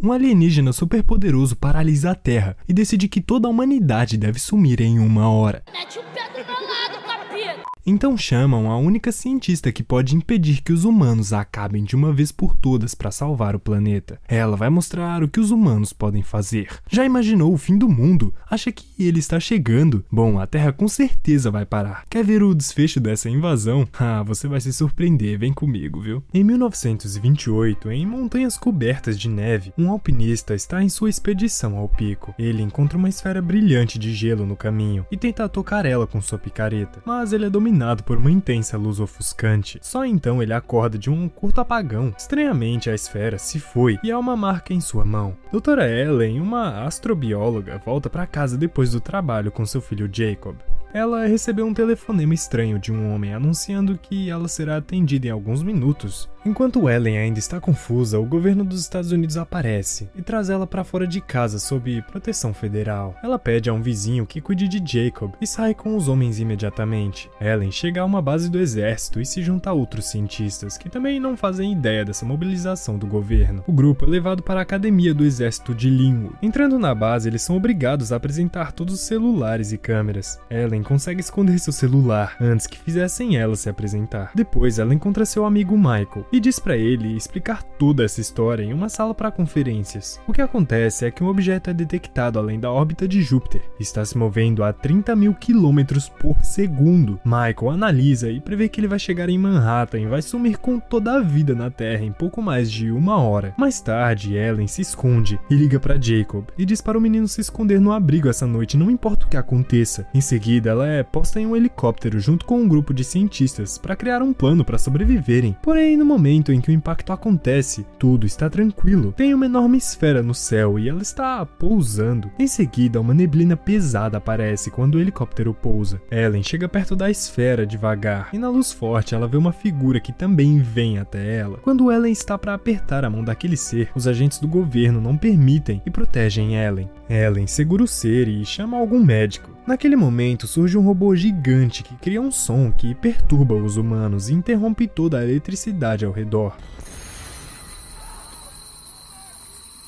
um alienígena superpoderoso paralisa a Terra e decide que toda a humanidade deve sumir em 1 hora. Mete o pé do meu lado, capeta! Então chamam a única cientista que pode impedir que os humanos acabem de uma vez por todas para salvar o planeta. Ela vai mostrar o que os humanos podem fazer. Já imaginou o fim do mundo? Acha que ele está chegando? Bom, a Terra com certeza vai parar. Quer ver o desfecho dessa invasão? Ah, você vai se surpreender, vem comigo, viu? Em 1928, em montanhas cobertas de neve, um alpinista está em sua expedição ao pico. Ele encontra uma esfera brilhante de gelo no caminho e tenta tocar ela com sua picareta, mas ele é dominado por uma intensa luz ofuscante. Só então ele acorda de um curto apagão. Estranhamente, a esfera se foi e há uma marca em sua mão. Doutora Ellen, uma astrobióloga, volta para casa depois do trabalho com seu filho Jacob. Ela recebeu um telefonema estranho de um homem anunciando que ela será atendida em alguns minutos. Enquanto Ellen ainda está confusa, o governo dos Estados Unidos aparece e traz ela para fora de casa sob proteção federal. Ela pede a um vizinho que cuide de Jacob e sai com os homens imediatamente. Ellen chega a uma base do exército e se junta a outros cientistas que também não fazem ideia dessa mobilização do governo. O grupo é levado para a academia do exército de Linwood. Entrando na base, eles são obrigados a apresentar todos os celulares e câmeras. Ellen consegue esconder seu celular antes que fizessem ela se apresentar. Depois, ela encontra seu amigo Michael e diz para ele explicar toda essa história em uma sala para conferências. O que acontece é que um objeto é detectado além da órbita de Júpiter e está se movendo a 30.000 km por segundo. Michael analisa e prevê que ele vai chegar em Manhattan e vai sumir com toda a vida na Terra em pouco mais de 1 hora. Mais tarde, Ellen se esconde e liga para Jacob e diz para o menino se esconder no abrigo essa noite, não importa o que aconteça. Em seguida, ela é posta em um helicóptero junto com um grupo de cientistas para criar um plano para sobreviverem. Porém, no momento em que o impacto acontece, tudo está tranquilo. Tem uma enorme esfera no céu e ela está pousando. Em seguida, uma neblina pesada aparece quando o helicóptero pousa. Ellen chega perto da esfera devagar e na luz forte ela vê uma figura que também vem até ela. Quando Ellen está para apertar a mão daquele ser, os agentes do governo não permitem e protegem Ellen. Ellen segura o ser e chama algum médico. Naquele momento surge um robô gigante que cria um som que perturba os humanos e interrompe toda a eletricidade ao redor.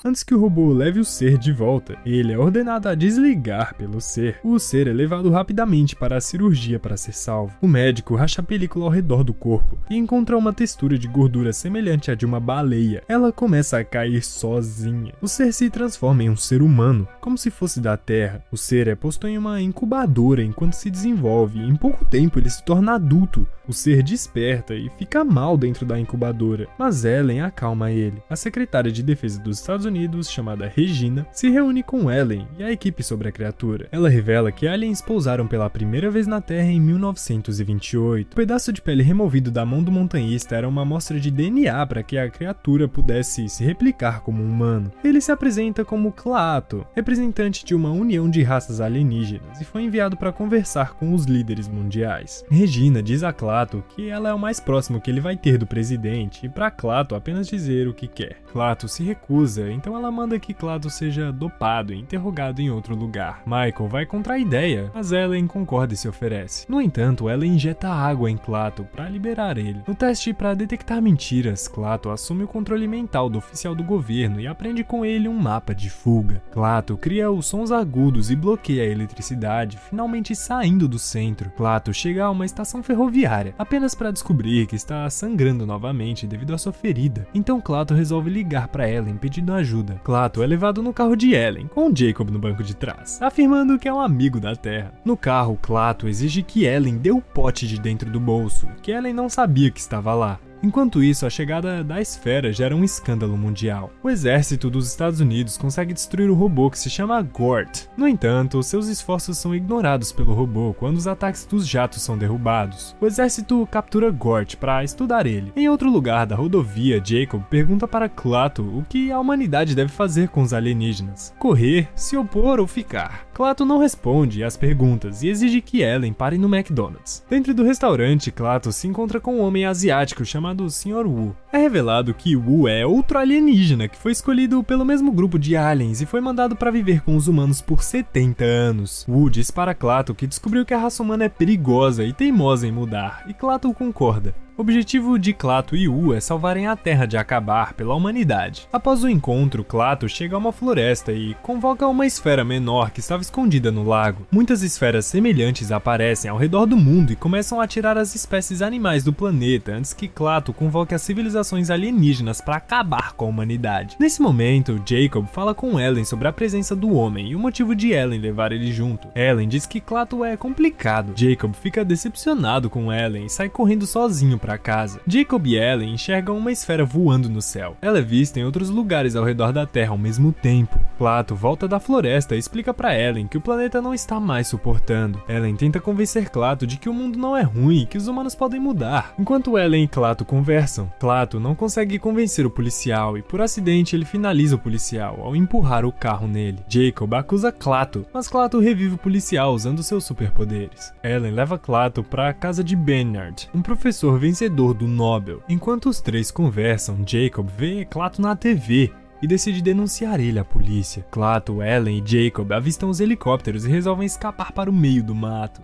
Antes que o robô leve o ser de volta, ele é ordenado a desligar pelo ser. O ser é levado rapidamente para a cirurgia para ser salvo. O médico racha a película ao redor do corpo e encontra uma textura de gordura semelhante à de uma baleia. Ela começa a cair sozinha. O ser se transforma em um ser humano, como se fosse da Terra. O ser é posto em uma incubadora enquanto se desenvolve e em pouco tempo ele se torna adulto. O ser desperta e fica mal dentro da incubadora, mas Ellen acalma ele. A secretária de defesa dos Estados Unidos, chamada Regina, se reúne com Ellen e a equipe sobre a criatura. Ela revela que aliens pousaram pela primeira vez na Terra em 1928. O pedaço de pele removido da mão do montanhista era uma amostra de DNA para que a criatura pudesse se replicar como um humano. Ele se apresenta como Klaatu, representante de uma união de raças alienígenas, e foi enviado para conversar com os líderes mundiais. Regina diz a Klaatu que ela é o mais próximo que ele vai ter do presidente e para Klaatu apenas dizer o que quer. Klaatu se recusa, então ela manda que Klaatu seja dopado e interrogado em outro lugar. Michael vai contra a ideia, mas Ellen concorda e se oferece. No entanto, ela injeta água em Klaatu para liberar ele. No teste para detectar mentiras, Klaatu assume o controle mental do oficial do governo e aprende com ele um mapa de fuga. Klaatu cria os sons agudos e bloqueia a eletricidade, finalmente saindo do centro. Klaatu chega a uma estação ferroviária, apenas para descobrir que está sangrando novamente devido à sua ferida. Então Klaatu resolve ligar para Ellen pedindo ajuda. Klaatu é levado no carro de Ellen, com Jacob no banco de trás, afirmando que é um amigo da Terra. No carro, Klaatu exige que Ellen dê o pote de dentro do bolso, que Ellen não sabia que estava lá. Enquanto isso, a chegada da esfera gera um escândalo mundial. O exército dos Estados Unidos consegue destruir o robô que se chama Gort. No entanto, seus esforços são ignorados pelo robô quando os ataques dos jatos são derrubados. O exército captura Gort para estudar ele. Em outro lugar da rodovia, Jacob pergunta para Klaatu o que a humanidade deve fazer com os alienígenas: correr, se opor ou ficar. Klaatu não responde às perguntas e exige que Ellen pare no McDonald's. Dentro do restaurante, Klaatu se encontra com um homem asiático chamado Sr. Wu. É revelado que Wu é outro alienígena que foi escolhido pelo mesmo grupo de aliens e foi mandado para viver com os humanos por 70 anos. Wu diz para Klaatu que descobriu que a raça humana é perigosa e teimosa em mudar, e Klaatu concorda. O objetivo de Klaatu e Wu é salvarem a Terra de acabar pela humanidade. Após o encontro, Klaatu chega a uma floresta e convoca uma esfera menor que estava escondida no lago. Muitas esferas semelhantes aparecem ao redor do mundo e começam a atirar as espécies animais do planeta antes que Klaatu convoque as civilizações alienígenas para acabar com a humanidade. Nesse momento, Jacob fala com Ellen sobre a presença do homem e o motivo de Ellen levar ele junto. Ellen diz que Klaatu é complicado. Jacob fica decepcionado com Ellen e sai correndo sozinho para casa. Jacob e Ellen enxergam uma esfera voando no céu. Ela é vista em outros lugares ao redor da Terra ao mesmo tempo. Klaatu volta da floresta e explica para Ellen que o planeta não está mais suportando. Ellen tenta convencer Klaatu de que o mundo não é ruim e que os humanos podem mudar. Enquanto Ellen e Klaatu conversam, Klaatu não consegue convencer o policial e por acidente ele finaliza o policial ao empurrar o carro nele. Jacob acusa Klaatu, mas Klaatu revive o policial usando seus superpoderes. Ellen leva Klaatu para a casa de Bernard, um professor vencedor do Nobel. Enquanto os três conversam, Jacob vê Klaatu na TV e decide denunciar ele à polícia. Klaatu, Ellen e Jacob avistam os helicópteros e resolvem escapar para o meio do mato.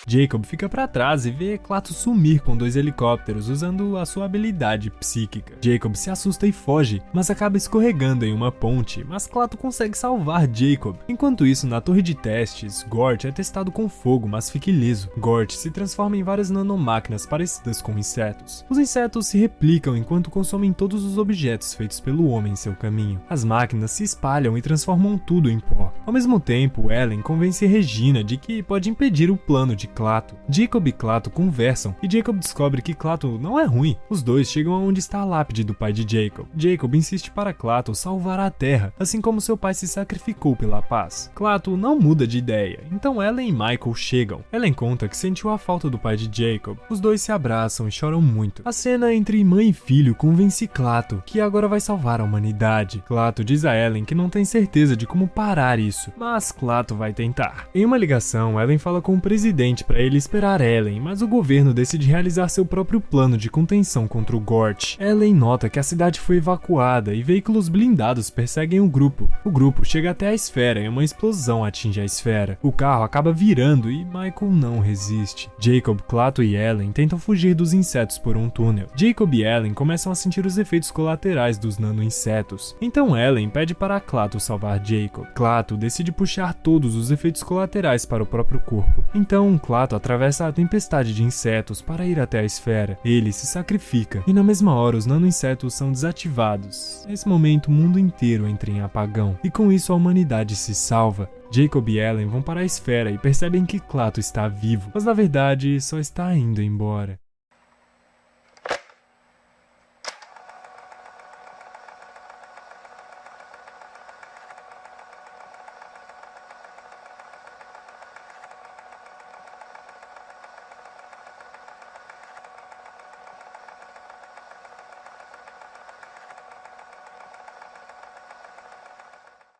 Jacob fica para trás e vê Klaatu sumir com 2 helicópteros usando a sua habilidade psíquica. Jacob se assusta e foge, mas acaba escorregando em uma ponte, mas Klaatu consegue salvar Jacob. Enquanto isso, na torre de testes, Gort é testado com fogo, mas fica ileso. Gort se transforma em várias nanomáquinas parecidas com insetos. Os insetos se replicam enquanto consomem todos os objetos feitos pelo homem em seu caminho. As máquinas se espalham e transformam tudo em pó. Ao mesmo tempo, Ellen convence Regina de que pode impedir o plano de Klaatu. Jacob e Klaatu conversam e Jacob descobre que Klaatu não é ruim. Os dois chegam aonde está a lápide do pai de Jacob. Jacob insiste para Klaatu salvar a Terra, assim como seu pai se sacrificou pela paz. Klaatu não muda de ideia, então Ellen e Michael chegam. Ellen conta que sentiu a falta do pai de Jacob. Os dois se abraçam e choram muito. A cena entre mãe e filho convence Klaatu que agora vai salvar a humanidade. Klaatu diz a Ellen que não tem certeza de como parar isso, mas Klaatu vai tentar. Em uma ligação, Ellen fala com o presidente para ele esperar Ellen, mas o governo decide realizar seu próprio plano de contenção contra o Gort. Ellen nota que a cidade foi evacuada e veículos blindados perseguem o grupo. O grupo chega até a esfera e uma explosão atinge a esfera. O carro acaba virando e Michael não resiste. Jacob, Klaatu e Ellen tentam fugir dos insetos por um túnel. Jacob e Ellen começam a sentir os efeitos colaterais dos nano-insetos. Então Ellen pede para Klaatu salvar Jacob. Klaatu decide puxar todos os efeitos colaterais para o próprio corpo. Então Klaatu atravessa a tempestade de insetos para ir até a esfera. Ele se sacrifica e na mesma hora os nano-insetos são desativados. Nesse momento o mundo inteiro entra em apagão e com isso a humanidade se salva. Jacob e Ellen vão para a esfera e percebem que Klaatu está vivo, mas na verdade só está indo embora.